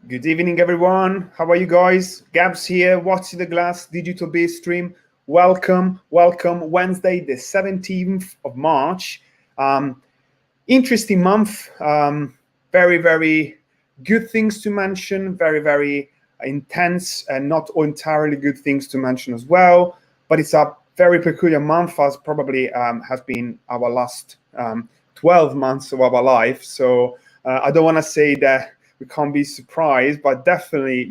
Good evening, everyone. How are you guys? Gabs here, What's in the Glass Digital Base Stream. Welcome. Wednesday, the 17th of March. Interesting month. Very good things to mention. Very intense and not entirely good things to mention as well. But it's a very peculiar month, as probably has been our last 12 months of our life. So I don't want to say that we can't be surprised, but definitely,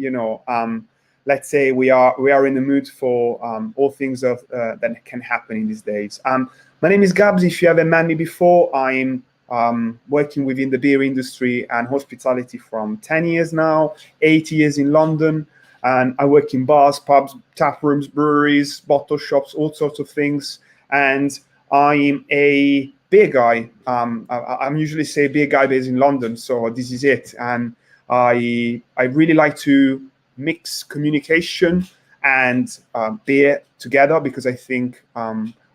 let's say we are in the mood for all things that can happen in these days. My name is Gabs. If you haven't met me before, I'm working within the beer industry and hospitality from 10 years now, 8 years in London. And I work in bars, pubs, tap rooms, breweries, bottle shops, all sorts of things. And I'm a beer guy. I'm usually say beer guy based in London, so this is it. And I really like to mix communication and beer together, because I think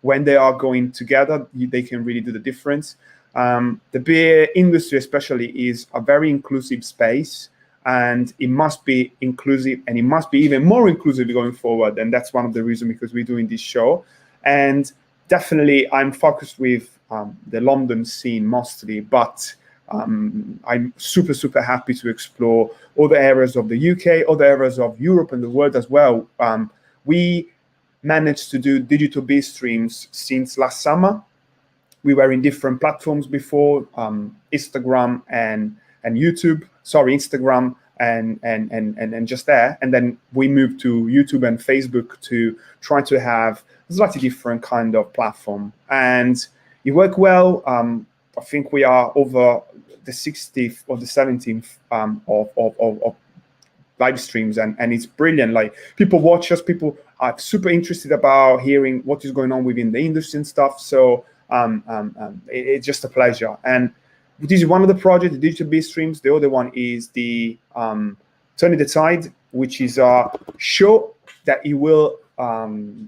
when they are going together, they can really do the difference. The beer industry especially is a very inclusive space, and it must be inclusive, and it must be even more inclusive going forward. And that's one of the reasons because we're doing this show. And definitely I'm focused with the London scene mostly, but I'm super happy to explore other areas of the UK, other areas of Europe and the world as well. We managed to do digital beer streams since last summer. We were in different platforms before, Instagram and YouTube. Sorry, Instagram and just there. And then we moved to YouTube and Facebook to try to have a slightly different kind of platform. And it worked well. I think we are over the 60th or the 17th of live streams, and it's brilliant. Like, people watch us, people are super interested about hearing what is going on within the industry and stuff. So it's just a pleasure. And this is one of the projects, the digital beer streams. The other one is the Turning the Tide, which is a show that it will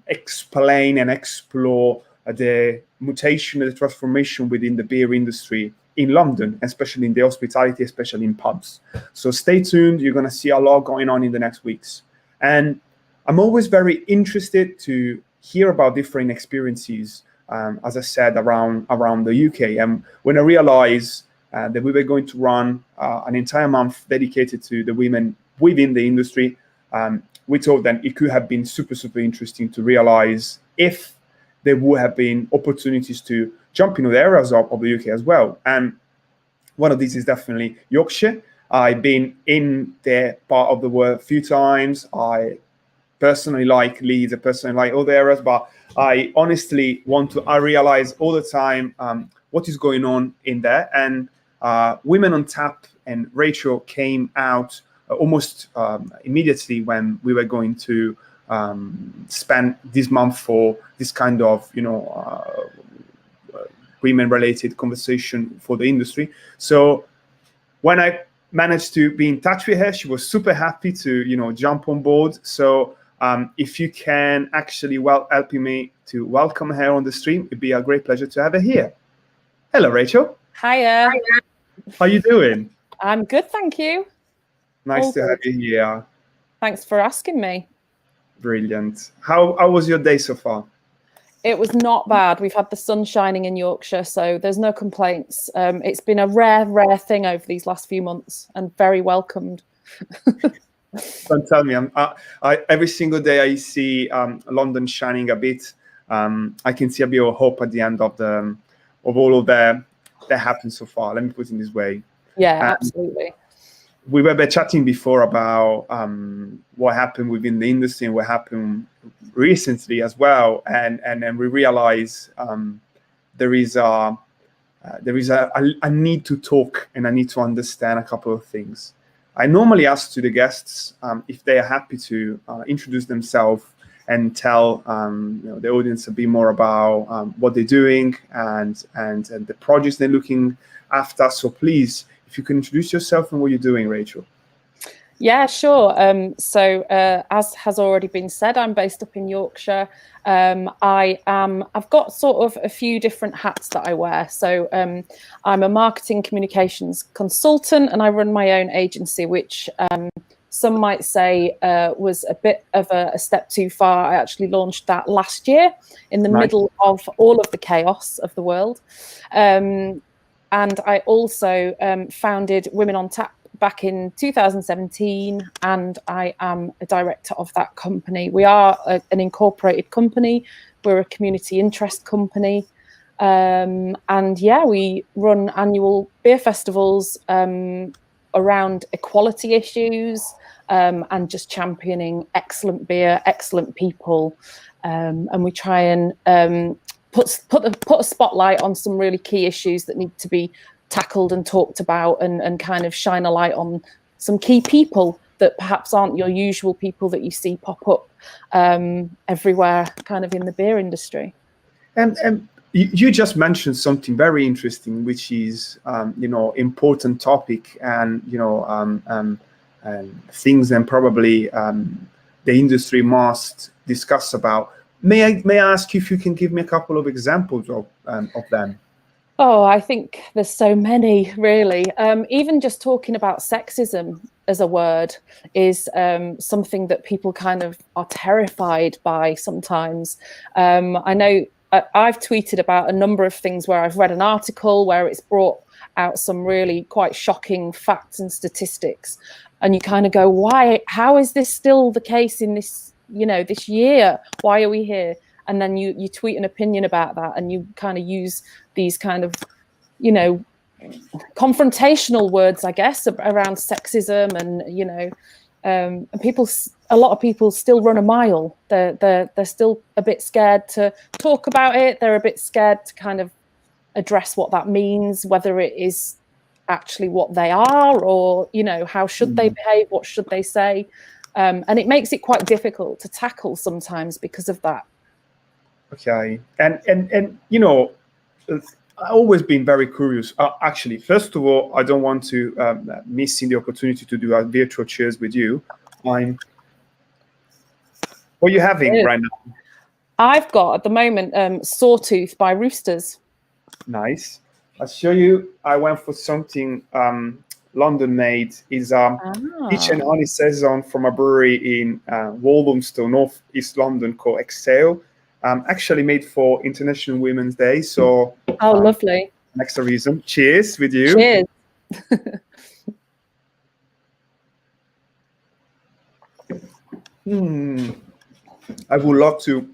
explain and explore the mutation and the transformation within the beer industry in London, especially in the hospitality, especially in pubs. So stay tuned. You're going to see a lot going on in the next weeks. And I'm always very interested to hear about different experiences, as I said, around the UK. And when I realized that we were going to run an entire month dedicated to the women within the industry, we thought that it could have been super interesting to realize if there would have been opportunities to jump into the areas of the UK as well. And one of these is definitely Yorkshire. I've been in their part of the world a few times. I personally like Leeds, I personally like other areas, but I honestly I realize all the time what is going on in there. And Women on Tap and Rachel came out almost immediately when we were going to spend this month for this kind of, women-related conversation for the industry. So when I managed to be in touch with her, she was super happy to, jump on board. So if you can actually help me to welcome her on the stream, it'd be a great pleasure to have her here. Hello, Rachel. Hiya. How you doing? I'm good, thank you. Nice to have you here. Thanks for asking me. Brilliant. How was your day so far? It was not bad. We've had the sun shining in Yorkshire, so there's no complaints. It's been a rare thing over these last few months, and very welcomed. Don't tell me. I every single day I see London shining a bit. I can see a bit of hope at the end of all of that happened so far. Let me put it this way. Yeah, absolutely. We were chatting before about what happened within the industry and what happened recently as well, and then we realize there is a need to talk, and I need to understand a couple of things. I normally ask to the guests if they are happy to introduce themselves and tell the audience a bit more about what they're doing and the projects they're looking after. So please, if you can introduce yourself and what you're doing, Rachel. Yeah, sure. As has already been said, I'm based up in Yorkshire. I've got sort of a few different hats that I wear. I'm a marketing communications consultant, and I run my own agency, which some might say was a bit of a step too far. I actually launched that last year in the middle of all of the chaos of the world. And I also founded Women on Tap back in 2017, and I am a director of that company. We are an incorporated company. We're a community interest company. And yeah, we run annual beer festivals around equality issues and just championing excellent beer, excellent people. And we try and put a spotlight on some really key issues that need to be tackled and talked about, and kind of shine a light on some key people that perhaps aren't your usual people that you see pop up everywhere kind of in the beer industry. And you just mentioned something very interesting, which is important topic, and things and probably the industry must discuss about. May I ask you if you can give me a couple of examples of them? Oh, I think there's so many, really. Even just talking about sexism as a word is something that people kind of are terrified by sometimes. I know I've tweeted about a number of things where I've read an article where it's brought out some really quite shocking facts and statistics. And you kind of go, why? How is this still the case in this, this year? Why are we here? And then you tweet an opinion about that, and you kind of use these kind of, confrontational words, I guess, around sexism, and and a lot of people still run a mile. They're still a bit scared to talk about it. They're a bit scared to kind of address what that means, whether it is actually what they are, or how should they behave, what should they say, and it makes it quite difficult to tackle sometimes because of that. Okay, and I've always been very curious. Actually, first of all, I don't want to missing the opportunity to do a virtual cheers with you. What are you having right now? I've got at the moment Sawtooth by Roosters. Nice. I'll show you. I went for something London made. Is peach and honey saison from a brewery in Walthamstow, North East London, called Exhale. Actually made for International Women's Day. So lovely. An extra reason. Cheers with you. Cheers. I would love to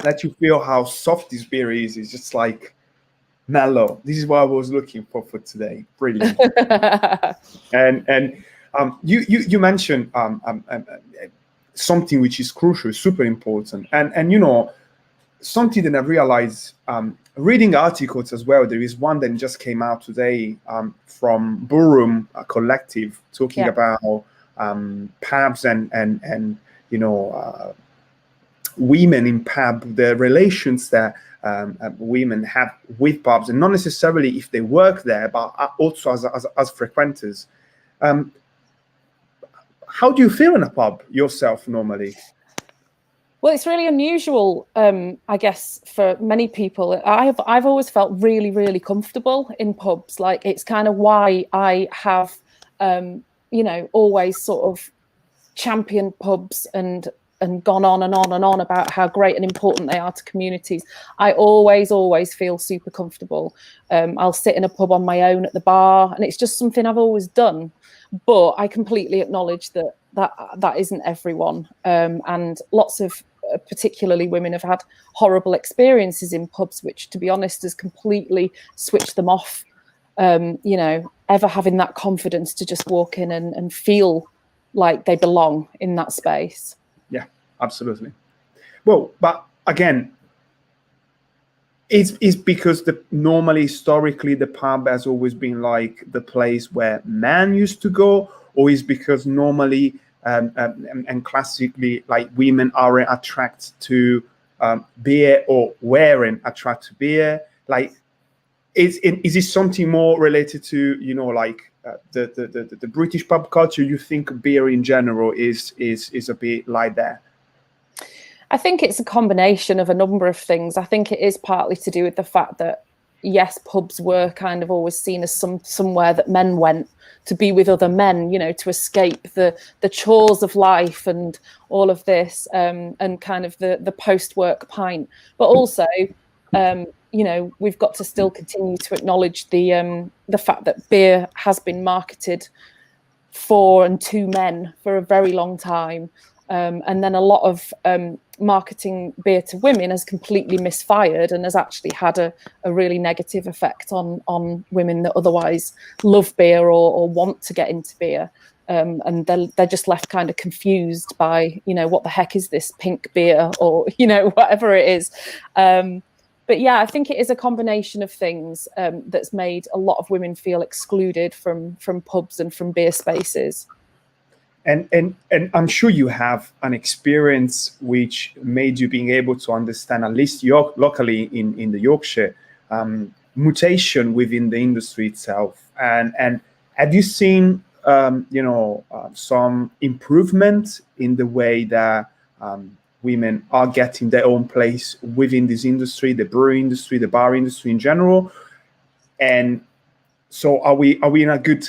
let you feel how soft this beer is. It's just like mellow. This is what I was looking for today. Brilliant. and you mentioned something which is crucial, super important, and something that I realized reading articles as well. There is one that just came out today from Burum, a collective, talking about pubs and women in pub, the relations that women have with pubs, and not necessarily if they work there, but also as frequenters. How do you feel in a pub yourself normally? Well, it's really unusual, I guess, for many people. I've always felt really, really comfortable in pubs. Like, it's kind of why I have, always sort of championed pubs and gone on and on and on about how great and important they are to communities. I always feel super comfortable. I'll sit in a pub on my own at the bar, and it's just something I've always done. But I completely acknowledge that isn't everyone, and lots of particularly women have had horrible experiences in pubs, which, to be honest, has completely switched them off. Ever having that confidence to just walk in and feel like they belong in that space. Yeah, absolutely. Well, but again, it's because normally, historically, the pub has always been like the place where men used to go, or is because normally and classically, like, women are attracted to beer, or wearing attracted to beer? Like, is it something more related to the British pub culture, you think beer in general is a bit like that? I think it's a combination of a number of things. I think it is partly to do with the fact that, yes, pubs were kind of always seen as somewhere that men went to be with other men, you know, to escape the chores of life and all of this, and kind of the post-work pint. But also, you know, we've got to still continue to acknowledge the fact that beer has been marketed for and to men for a very long time. And then a lot of marketing beer to women has completely misfired and has actually had a really negative effect on women that otherwise love beer or want to get into beer. And they're just left kind of confused by, you know, what the heck is this pink beer, or, you know, whatever it is. But yeah, I think it is a combination of things that's made a lot of women feel excluded from pubs and from beer spaces. And I'm sure you have an experience which made you being able to understand, at least locally in the Yorkshire, mutation within the industry itself. And have you seen, some improvement in the way that women are getting their own place within this industry, the brewery industry, the bar industry in general? And so are we in a good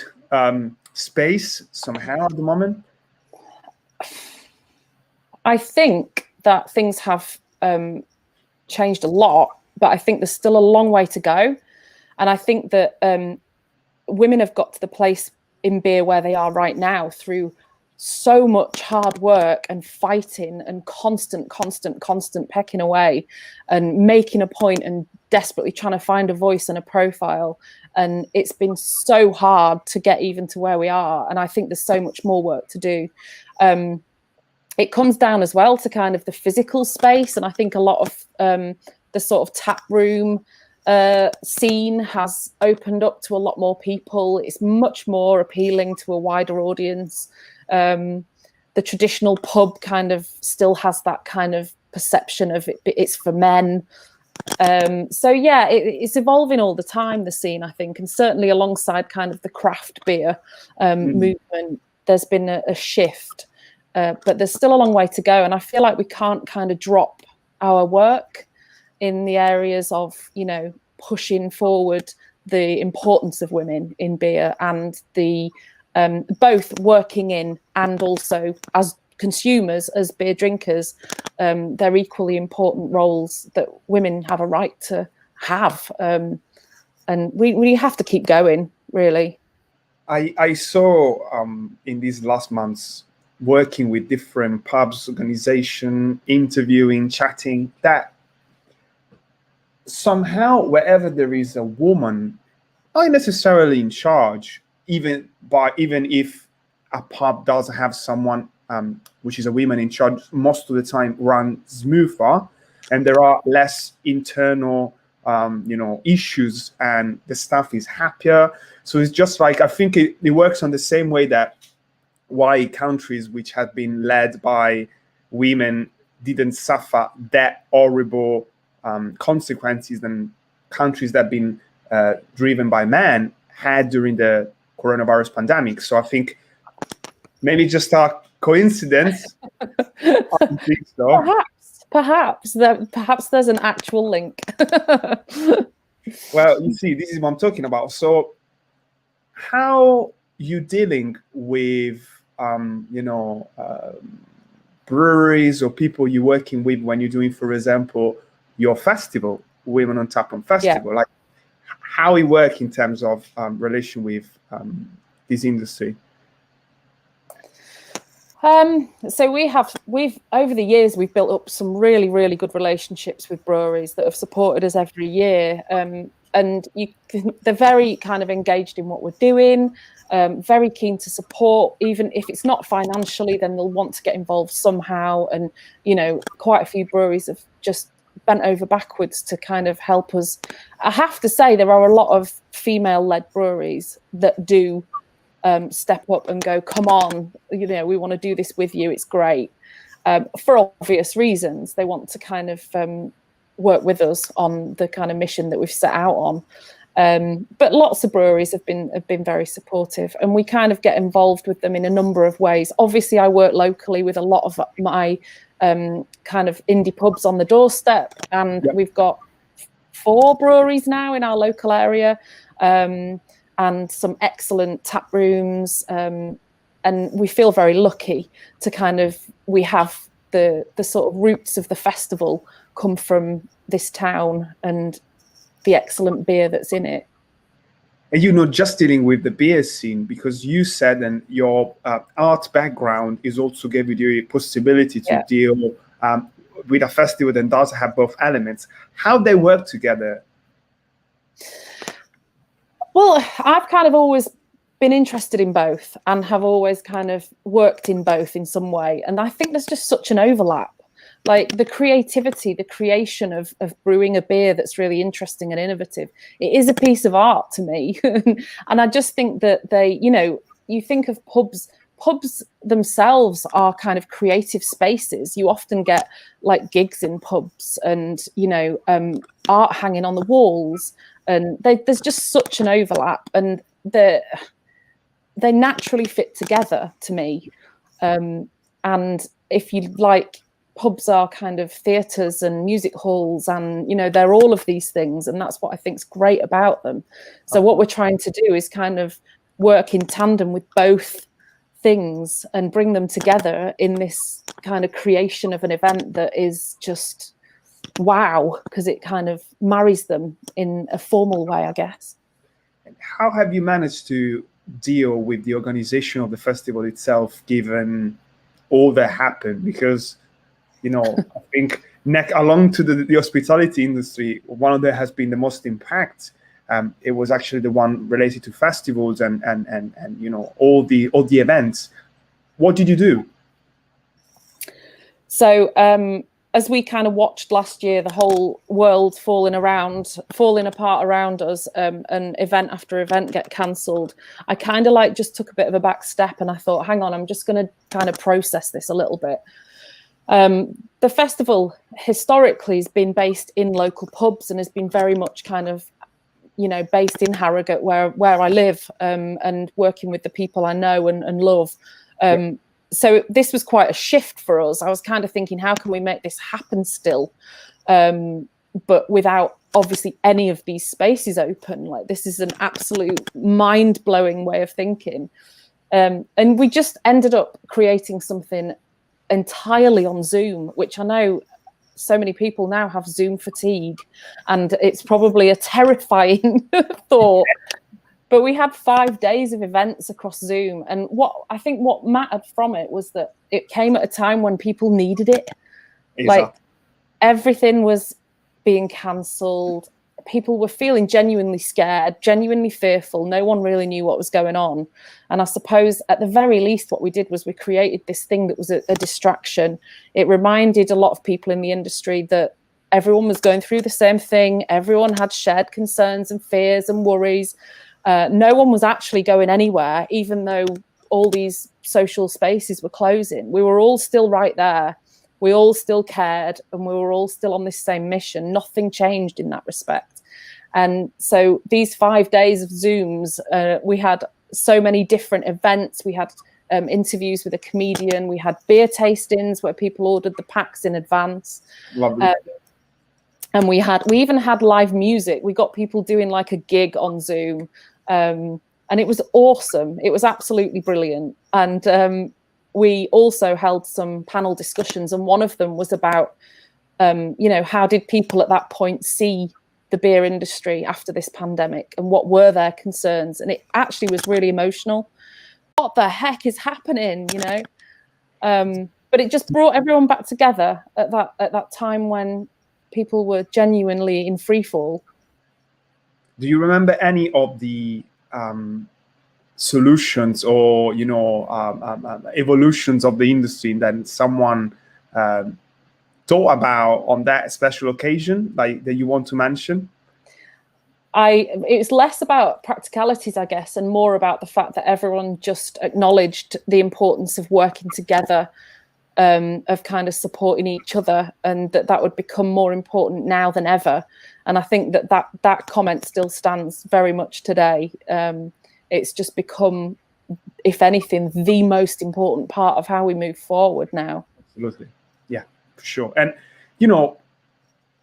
space somehow at the moment? I think that things have changed a lot, but I think there's still a long way to go. And I think that women have got to the place in beer where they are right now through so much hard work and fighting and constant pecking away and making a point and desperately trying to find a voice and a profile. And it's been so hard to get even to where we are. And I think there's so much more work to do. It comes down as well to kind of the physical space. And I think a lot of the sort of tap room scene has opened up to a lot more people. It's much more appealing to a wider audience. The traditional pub kind of still has that kind of perception of it's for men. So yeah, it's evolving all the time, the scene, I think, and certainly alongside kind of the craft beer movement, there's been a shift. But there's still a long way to go. And I feel like we can't kind of drop our work in the areas of, you know, pushing forward the importance of women in beer and the both working in and also as consumers, as beer drinkers. They're equally important roles that women have a right to have. And we have to keep going, really. I saw in these last months, working with different pubs, organization, interviewing, chatting, that somehow wherever there is a woman, not necessarily in charge, even if a pub does have someone which is a woman in charge, most of the time run smoother, and there are less internal issues, and the staff is happier. So it's just like, I think it works on the same way that why countries which have been led by women didn't suffer that horrible consequences than countries that have been driven by men had during the coronavirus pandemic. So I think maybe just a coincidence. I don't think so. Perhaps there's an actual link. Well, you see, this is what I'm talking about. So how you dealing with breweries or people you're working with when you're doing, for example, your festival, Women on Tap Festival? Like, how it work in terms of relation with this industry? So we've over the years, we've built up some really, really good relationships with breweries that have supported us every year. And they're very kind of engaged in what we're doing, very keen to support, even if it's not financially, then they'll want to get involved somehow. And, you know, quite a few breweries have just bent over backwards to kind of help us. I have to say, there are a lot of female-led breweries that do step up and go, come on, you know, we want to do this with you. It's great. For obvious reasons, they want to kind of work with us on the kind of mission that we've set out on. But lots of breweries have been very supportive, and we kind of get involved with them in a number of ways. Obviously, I work locally with a lot of my kind of indie pubs on the doorstep, and we've got 4 breweries now in our local area, and some excellent tap rooms, and we feel very lucky to kind of, we have the sort of roots of the festival come from this town and the excellent beer that's in it. And you're not just dealing with the beer scene, because you said, and your art background is also giving you a possibility to deal with a festival that does have both elements. How they work together? Well, I've kind of always been interested in both and have always kind of worked in both in some way. And I think there's just such an overlap. Like the creativity, the creation of brewing a beer that's really interesting and innovative. It is a piece of art to me. And I just think that they, you know, you think of pubs themselves are kind of creative spaces. You often get like gigs in pubs and, you know, art hanging on the walls, and there's just such an overlap, and they naturally fit together to me. And if you like, pubs are kind of theatres and music halls, and, you know, they're all of these things, and that's what I think is great about them. So what we're trying to do is kind of work in tandem with both things and bring them together in this kind of creation of an event that is just wow, because it kind of marries them in a formal way, I guess. And how have you managed to deal with the organization of the festival itself, given all that happened? Because, you know, I think along to the hospitality industry, one of them has been the most impact. It was actually the one related to festivals and you know, all the events. What did you do? So as we kind of watched last year, the whole world falling apart around us, and event after event get cancelled, I kind of like just took a bit of a back step, and I thought, hang on, I'm just going to kind of process this a little bit. The festival historically has been based in local pubs and has been very much kind of, you know, based in Harrogate, where I live, and working with the people I know and love. So this was quite a shift for us. I was kind of thinking, how can we make this happen still, but without obviously any of these spaces open? Like, this is an absolute mind-blowing way of thinking. And we just ended up creating something entirely on Zoom, which I know so many people now have Zoom fatigue, and it's probably a terrifying thought. But we had 5 days of events across Zoom, and what mattered from it was that it came at a time when people needed it. Exactly. Like, everything was being cancelled. People were feeling genuinely scared, genuinely fearful. No one really knew what was going on. And I suppose at the very least, what we did was we created this thing that was a distraction. It reminded a lot of people in the industry that everyone was going through the same thing. Everyone had shared concerns and fears and worries. No one was actually going anywhere, even though all these social spaces were closing. We were all still right there. We all still cared, and we were all still on this same mission. Nothing changed in that respect. And so these 5 days of Zooms, we had so many different events. We had interviews with a comedian. We had beer tastings where people ordered the packs in advance. Lovely. And we even had live music. We got people doing like a gig on Zoom. And it was awesome. It was absolutely brilliant. And we also held some panel discussions, and one of them was about, you know, how did people at that point see the beer industry after this pandemic, and what were their concerns? And it actually was really emotional. What the heck is happening, you know? But it just brought everyone back together at that time when people were genuinely in free fall. Do you remember any of the solutions or, you know, evolutions of the industry that someone thought about on that special occasion, like that you want to mention? It was less about practicalities, I guess, and more about the fact that everyone just acknowledged the importance of working together of kind of supporting each other, and that would become more important now than ever. And I think that comment still stands very much today. It's just become, if anything, the most important part of how we move forward now. Absolutely. Yeah, for sure. And,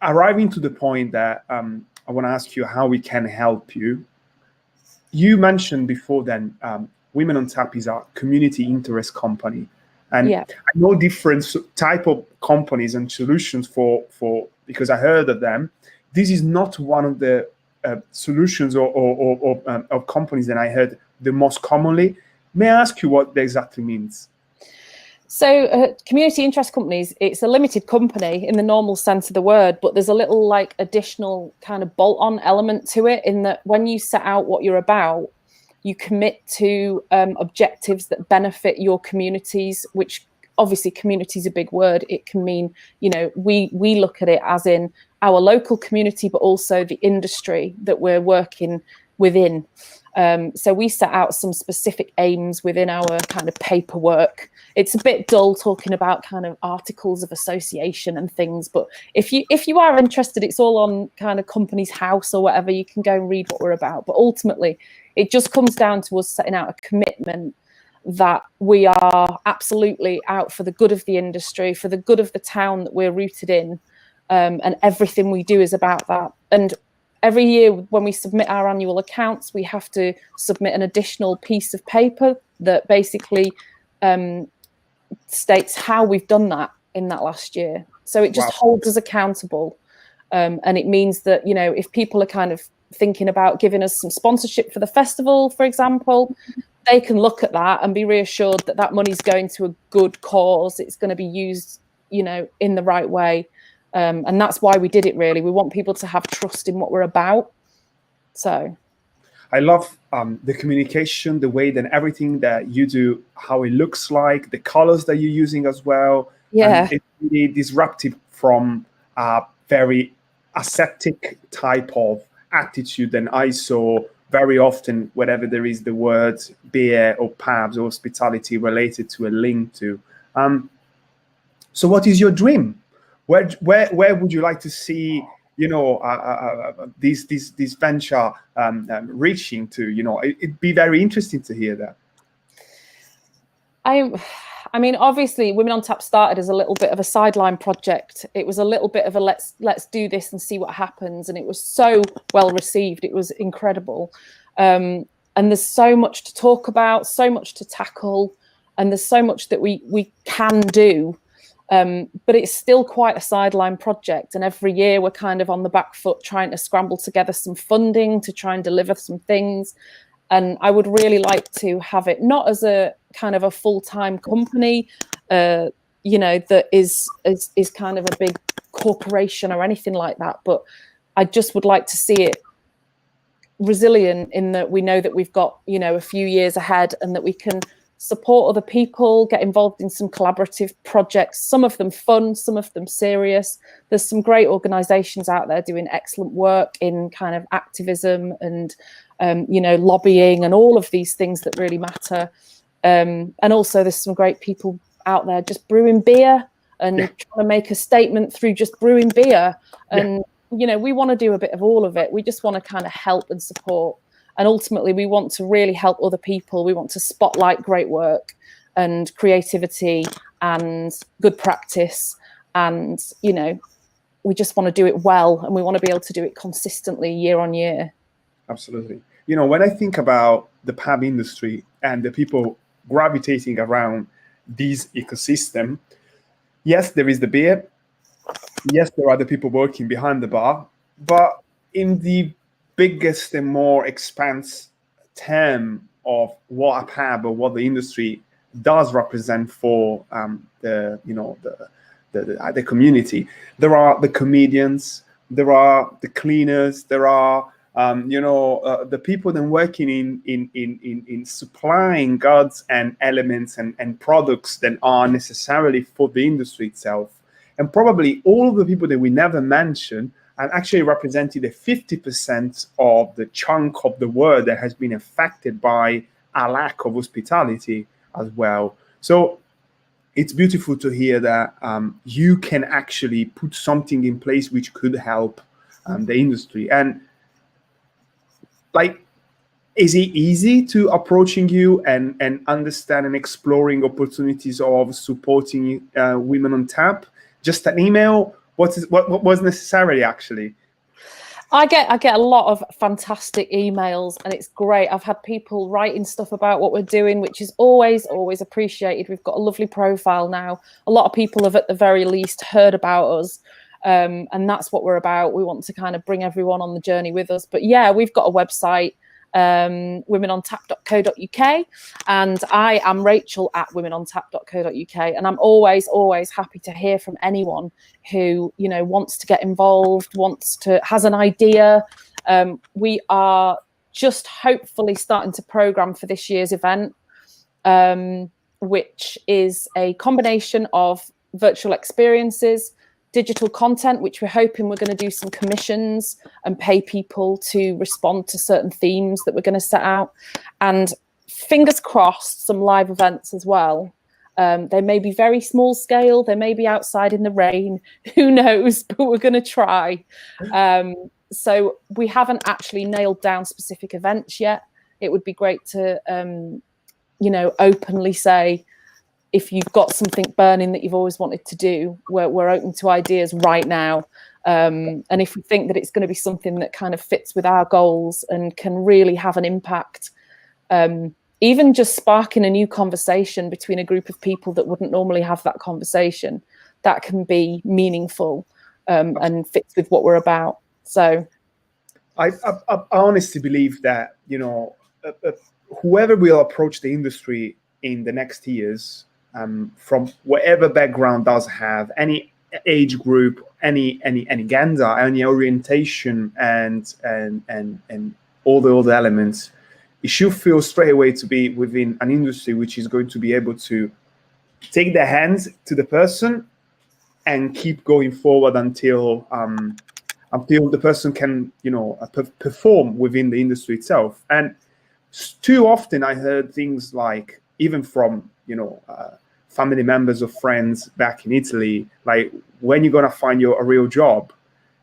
arriving to the point that I want to ask you how we can help you. You mentioned before then, Women on Tap is a community interest company. And Yeah. I know different type of companies and solutions for because I heard of them. This is not one of the solutions or companies that I heard the most commonly. May I ask you what that exactly means? So community interest companies, it's a limited company in the normal sense of the word, but there's a little like additional kind of bolt-on element to it, in that when you set out what you're about, you commit to objectives that benefit your communities, which obviously community is a big word. It can mean, we look at it as in our local community, but also the industry that we're working within. So we set out some specific aims within our kind of paperwork. It's a bit dull talking about kind of articles of association and things, but if you are interested, it's all on kind of Companies House or whatever. You can go and read what we're about. But ultimately, it just comes down to us setting out a commitment that we are absolutely out for the good of the industry, for the good of the town that we're rooted in, and everything we do is about that. And every year when we submit our annual accounts, we have to submit an additional piece of paper that basically states how we've done that in that last year. So it just holds us accountable. And it means that, if people are kind of thinking about giving us some sponsorship for the festival, for example, they can look at that and be reassured that that money's going to a good cause. It's going to be used, in the right way. And that's why we did it, really. We want people to have trust in what we're about. So I love the communication, the way that everything that you do, how it looks like, the colors that you're using as well. Yeah. And it's really disruptive from a very ascetic type of attitude than I saw very often whenever there is the word beer or pubs or hospitality related to a link to. So what is your dream? Where would you like to see, this venture reaching to? It'd be very interesting to hear that. I mean, obviously, Women on Tap started as a little bit of a sideline project. It was a little bit of a let's do this and see what happens, and it was so well received. It was incredible, and there's so much to talk about, so much to tackle, and there's so much that we can do. But it's still quite a sideline project, and every year we're kind of on the back foot trying to scramble together some funding to try and deliver some things. And I would really like to have it not as a kind of a full-time company, that is kind of a big corporation or anything like that. But I just would like to see it resilient in that we know that we've got, a few years ahead, and that we can support other people, get involved in some collaborative projects, some of them fun, some of them serious. There's some great organisations out there doing excellent work in kind of activism and, lobbying and all of these things that really matter. And also there's some great people out there just brewing beer and trying to make a statement through just brewing beer. And, we want to do a bit of all of it. We just want to kind of help and support. And ultimately, we want to really help other people. We want to spotlight great work and creativity and good practice. And, we just want to do it well, and we want to be able to do it consistently year on year. Absolutely. When I think about the pub industry and the people gravitating around this ecosystem, yes, there is the beer. Yes, there are the people working behind the bar. But in the biggest and more expansive term of what a pub or what the industry does represent for the community, there are the comedians, there are the cleaners, there are the people then working in supplying goods and elements and products that are necessarily for the industry itself, and probably all of the people that we never mention and actually represented a 50% of the chunk of the world that has been affected by a lack of hospitality as well. So it's beautiful to hear that you can actually put something in place which could help the industry. And like, is it easy to approaching you and understand and exploring opportunities of supporting Women on Tap? Just an email? What was necessary actually? I get a lot of fantastic emails, and it's great. I've had people writing stuff about what we're doing, which is always appreciated. We've got a lovely profile now. A lot of people have at the very least heard about us, and that's what we're about. We want to kind of bring everyone on the journey with us. But yeah, we've got a website, womenontap.co.uk, and I am Rachel at womenontap.co.uk, and I'm always happy to hear from anyone who, you know, wants to get involved, has an idea. We are just hopefully starting to program for this year's event, which is a combination of virtual experiences, digital content, which we're hoping we're going to do some commissions and pay people to respond to certain themes that we're going to set out, and fingers crossed some live events as well. They may be very small scale, they may be outside in the rain, who knows, but we're going to try. So we haven't actually nailed down specific events yet. It would be great to you know, openly say, if you've got something burning that you've always wanted to do, we're open to ideas right now. And if we think that it's going to be something that kind of fits with our goals and can really have an impact, even just sparking a new conversation between a group of people that wouldn't normally have that conversation, that can be meaningful and fits with what we're about. So I honestly believe that, you know, whoever will approach the industry in the next years, from whatever background does have, any age group, any gender, any orientation, and all the other elements, it should feel straight away to be within an industry which is going to be able to take their hands to the person and keep going forward until the person can, you know, perform within the industry itself. And too often I heard things like, even from, you know, family members or friends back in Italy, like, when you're gonna find a real job,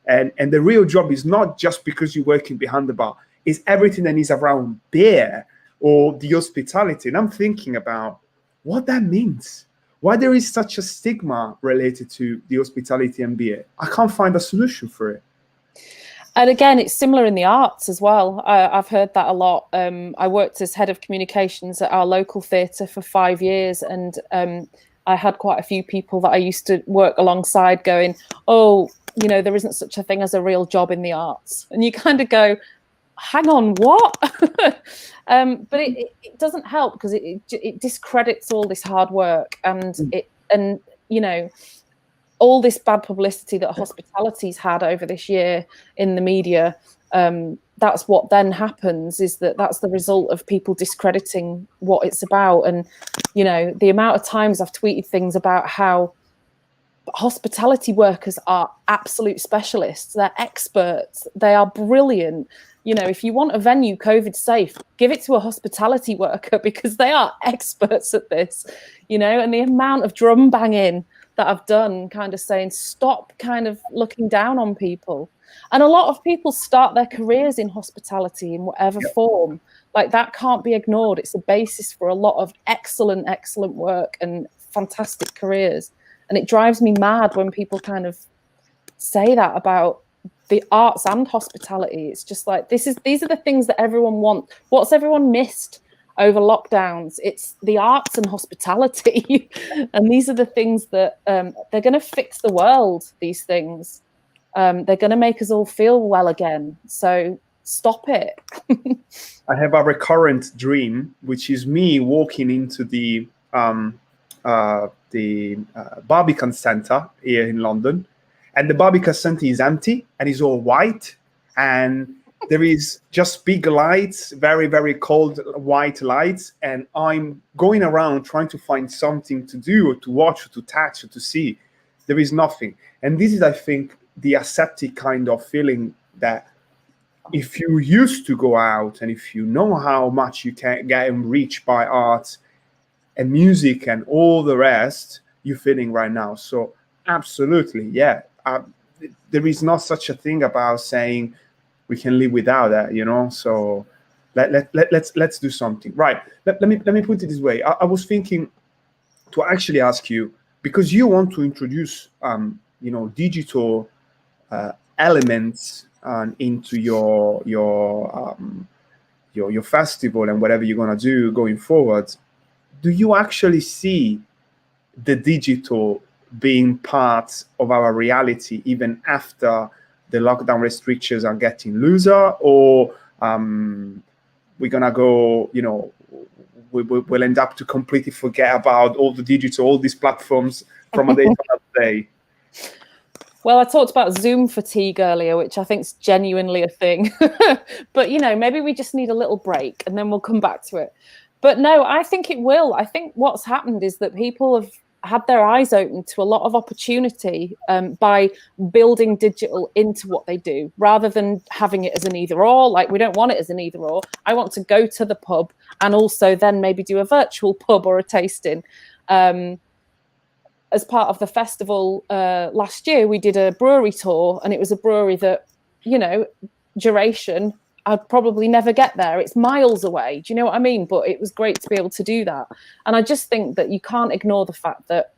and the real job is not just because you're working behind the bar, it's everything that is around beer or the hospitality. And I'm thinking about what that means, why there is such a stigma related to the hospitality and beer. I can't find a solution for it. And again, it's similar in the arts as well. I've heard that a lot. I worked as head of communications at our local theatre for 5 years, and I had quite a few people that I used to work alongside going, oh, you know, there isn't such a thing as a real job in the arts. And you kind of go, hang on, what? But it doesn't help, because it discredits all this hard work, and you know, all this bad publicity that hospitality's had over this year in the media. That's what then happens, is that's the result of people discrediting what it's about. And, you know, the amount of times I've tweeted things about how hospitality workers are absolute specialists, they're experts, they are brilliant. You know, if you want a venue COVID safe, give it to a hospitality worker, because they are experts at this, you know. And the amount of drum banging that I've done, kind of saying, stop kind of looking down on people. And a lot of people start their careers in hospitality in whatever form. Like, that can't be ignored. It's a basis for a lot of excellent work and fantastic careers. And it drives me mad when people kind of say that about the arts and hospitality. It's just like, these are the things that everyone wants. What's everyone missed over lockdowns? It's the arts and hospitality. And these are the things that they're going to fix the world, these things. They're going to make us all feel well again. So stop it. I have a recurrent dream, which is me walking into the Barbican Centre here in London, and the Barbican Centre is empty and it's all white, and there is just big lights, very, very cold white lights, and I'm going around trying to find something to do or to watch or to touch or to see. There is nothing. And this is, I think, the ascetic kind of feeling that if you used to go out and if you know how much you can get enriched by art and music and all the rest, you're feeling right now. So absolutely, yeah. There is not such a thing about saying we can live without that, you know. So let's do something. Right. Let me put it this way. I was thinking to actually ask you, because you want to introduce digital elements into your festival and whatever you're gonna do going forward. Do you actually see the digital being part of our reality even after the lockdown restrictions are getting looser, or we're gonna go, we'll end up to completely forget about all the digital, all these platforms from a day to another day? Well, I talked about Zoom fatigue earlier, which I think is genuinely a thing. But, maybe we just need a little break and then we'll come back to it. But no, I think it will. I think what's happened is that people have had their eyes open to a lot of opportunity by building digital into what they do, rather than having it as an either or. Like, we don't want it as an either or. I want to go to the pub and also then maybe do a virtual pub or a tasting. As part of the festival last year, we did a brewery tour, and it was a brewery that, duration, I'd probably never get there. It's miles away. Do you know what I mean? But it was great to be able to do that. And I just think that you can't ignore the fact that,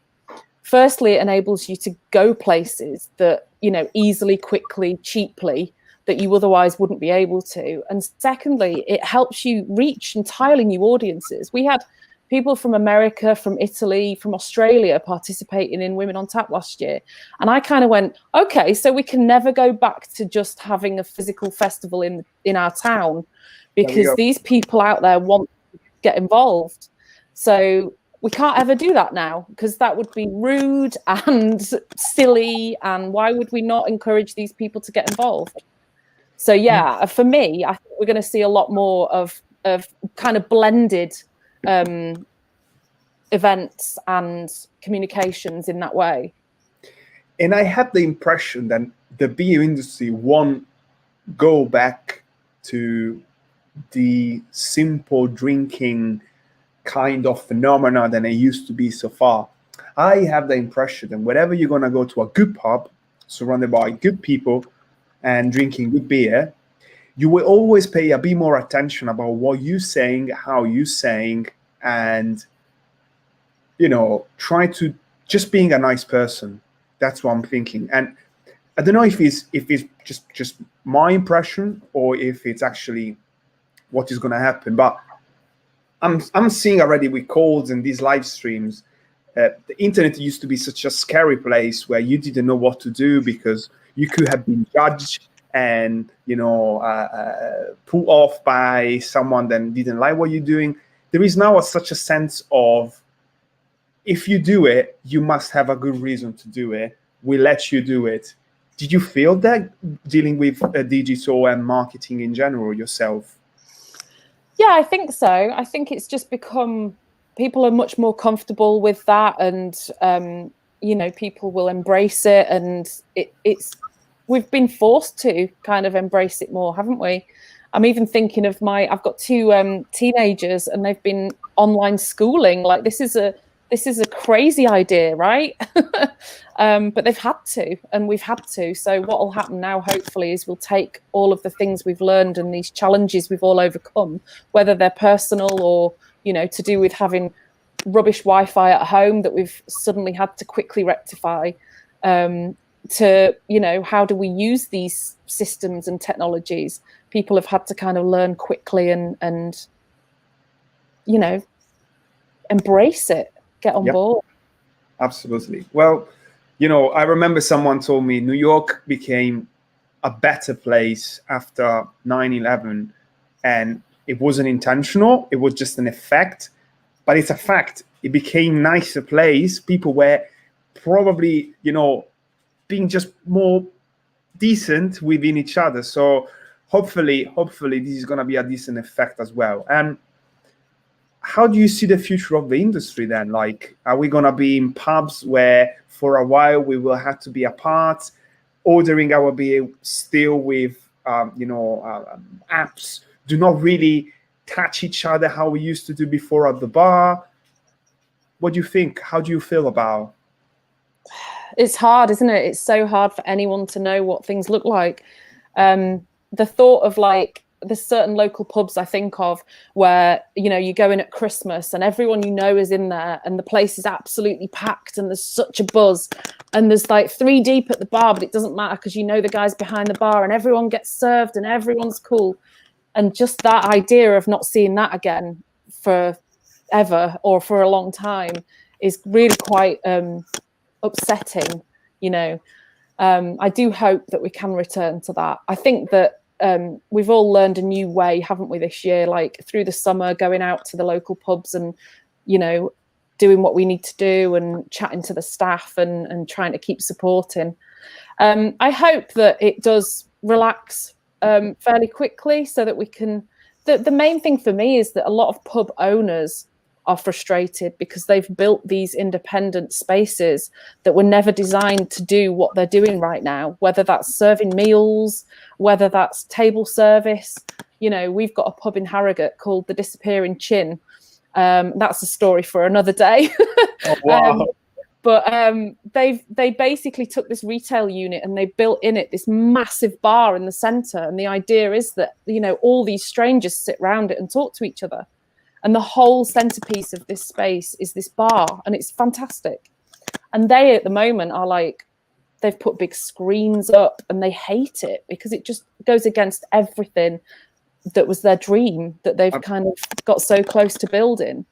firstly, it enables you to go places that, easily, quickly, cheaply, that you otherwise wouldn't be able to. And secondly, it helps you reach entirely new audiences. We had people from America, from Italy, from Australia participating in Women on Tap last year. And I kind of went, okay, so we can never go back to just having a physical festival in our town, because these people out there want to get involved. So we can't ever do that now, because that would be rude and silly. And why would we not encourage these people to get involved? So yeah, for me, I think we're going to see a lot more of kind of blended events and communications in that way. And I have the impression that the beer industry won't go back to the simple drinking kind of phenomena than it used to be so far. I have the impression that whenever you're going to go to a good pub surrounded by good people and drinking good beer, you will always pay a bit more attention about what you're saying, how you're saying, and try to just being a nice person. That's what I'm thinking. And I don't know if it's just my impression or if it's actually what is going to happen. But I'm seeing already with calls and these live streams, the internet used to be such a scary place where you didn't know what to do because you could have been judged and put off by someone that didn't like what you're doing. There is now such a sense of, if you do it, you must have a good reason to do it. We let you do it. Did you feel that dealing with digital and marketing in general yourself? Yeah, I think so. I think it's just become, people are much more comfortable with that, and people will embrace it, and we've been forced to kind of embrace it more, haven't we? I'm even thinking of I've got two teenagers, and they've been online schooling. Like, this is a crazy idea, right? But they've had to, and we've had to. So what will happen now, hopefully, is we'll take all of the things we've learned and these challenges we've all overcome, whether they're personal or, to do with having rubbish Wi-Fi at home that we've suddenly had to quickly rectify, to, how do we use these systems and technologies? People have had to kind of learn quickly and embrace it, get on board. Absolutely. Well, I remember someone told me New York became a better place after 9/11, and it wasn't intentional. It was just an effect, but it's a fact. It became a nicer place. People were probably, being just more decent within each other. So hopefully this is going to be a decent effect as well. And how do you see the future of the industry then? Like, are we going to be in pubs where for a while we will have to be apart, ordering our beer still with, apps, do not really touch each other how we used to do before at the bar? What do you think? How do you feel about it's hard, isn't it? It's so hard for anyone to know what things look like. The thought of like, there's certain local pubs I think of where, you know, you go in at Christmas and everyone you know is in there and the place is absolutely packed and there's such a buzz and there's like 3 deep at the bar, but it doesn't matter because you know the guys behind the bar and everyone gets served and everyone's cool. And just that idea of not seeing that again for ever or for a long time is really quite upsetting, you know. I do hope that we can return to that. I think that we've all learned a new way, haven't we, this year, like through the summer, going out to the local pubs and, you know, doing what we need to do and chatting to the staff and trying to keep supporting. I hope that it does relax fairly quickly so that we can, the main thing for me is that a lot of pub owners are frustrated because they've built these independent spaces that were never designed to do what they're doing right now, whether that's serving meals, whether that's table service. You know, we've got a pub in Harrogate called the Disappearing Chin. That's a story for another day. Oh, wow. But they basically took this retail unit and they built in it this massive bar in the centre. And the idea is that, you know, all these strangers sit around it and talk to each other. And the whole centerpiece of this space is this bar, and it's fantastic. And they, at the moment, are like, they've put big screens up and they hate it because it just goes against everything that was their dream that they've kind of got so close to building.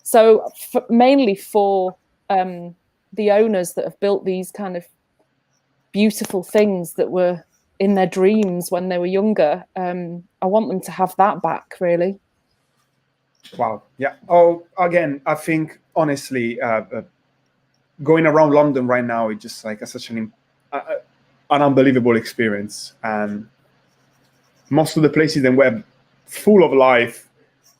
So mainly for the owners that have built these kind of beautiful things that were in their dreams when they were younger, I want them to have that back, really. Wow. Yeah. Oh, again, I think honestly, going around London right now is just like such an unbelievable experience, and most of the places then were full of life.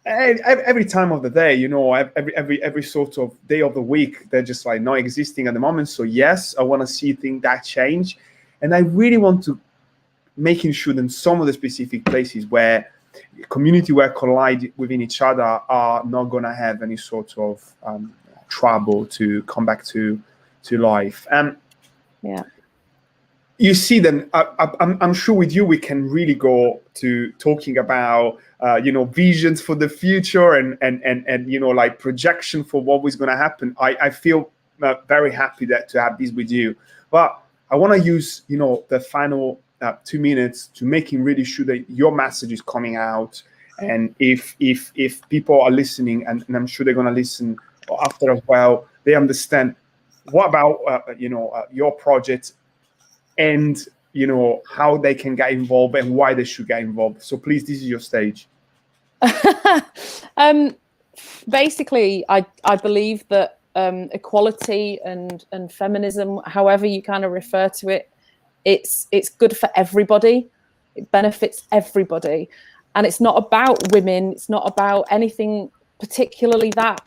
Every time of the day, you know, every sort of day of the week, they're just like not existing at the moment. So yes, I want to see things that change, and I really want to making sure that some of the specific places where community were collide within each other are not going to have any sort of trouble to come back to life. Yeah. You see, then I'm sure with you we can really go to talking about you know, visions for the future and you know, like projection for what was going to happen. I feel very happy to have this with you, but I want to use, you know, the final 2 minutes to making really sure that your message is coming out. And if people are listening, and I'm sure they're going to listen after as well, they understand what about you know, your project and, you know, how they can get involved and why they should get involved. So please, this is your stage. Basically, I believe that equality and feminism, however you kind of refer to it, it's good for everybody. It benefits everybody, and it's not about women. It's not about anything particularly that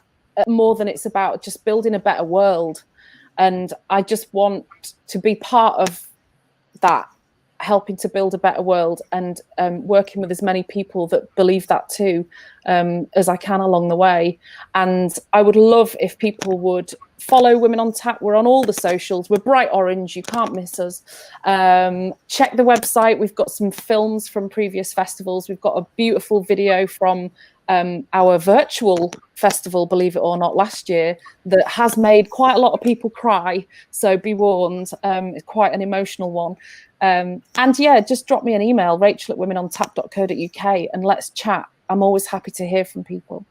more than it's about just building a better world. And I just want to be part of that, helping to build a better world, and working with as many people that believe that too, as I can along the way. And I would love if people would follow Women on Tap. We're on all the socials. We're bright orange. You can't miss us. Check the website. We've got some films from previous festivals. We've got a beautiful video from our virtual festival, believe it or not, last year, that has made quite a lot of people cry. So be warned, it's quite an emotional one. And yeah, just drop me an email, rachel@womenontap.co.uk, and let's chat. I'm always happy to hear from people.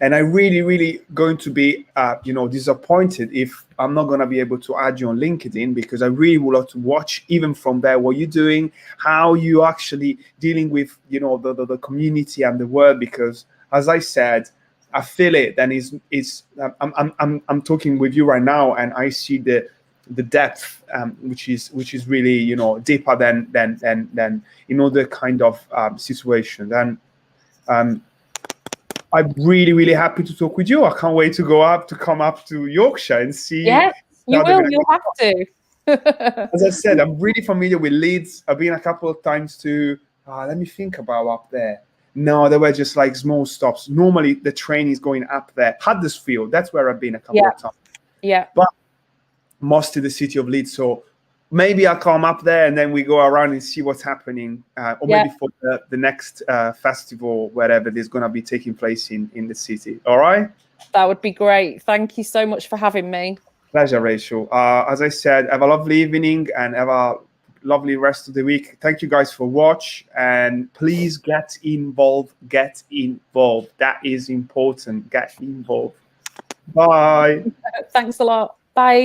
And I really going to be, you know, disappointed if I'm not going to be able to add you on LinkedIn, because I really would love to watch even from there what you're doing, how you actually dealing with, you know, the community and the world. Because as I said, I feel it, and I'm talking with you right now, and I see the depth, which is really, you know, deeper than you know, the kind of situation. And I'm really happy to talk with you. I can't wait to come up to Yorkshire and see. Yes, you will. You'll have to. As I said, I'm really familiar with Leeds. I've been a couple of times to, let me think about up there. No, they were just like small stops. Normally the train is going up there. Huddersfield, that's where I've been a couple of times. Yeah. But mostly the city of Leeds. So maybe I'll come up there and then we go around and see what's happening, or maybe for the next festival, wherever there's going to be taking place in the city. All right? That would be great. Thank you so much for having me. Pleasure, Rachel. As I said, have a lovely evening and have a lovely rest of the week. Thank you guys for watch, and please get involved. Get involved. That is important. Get involved. Bye. Thanks a lot. Bye.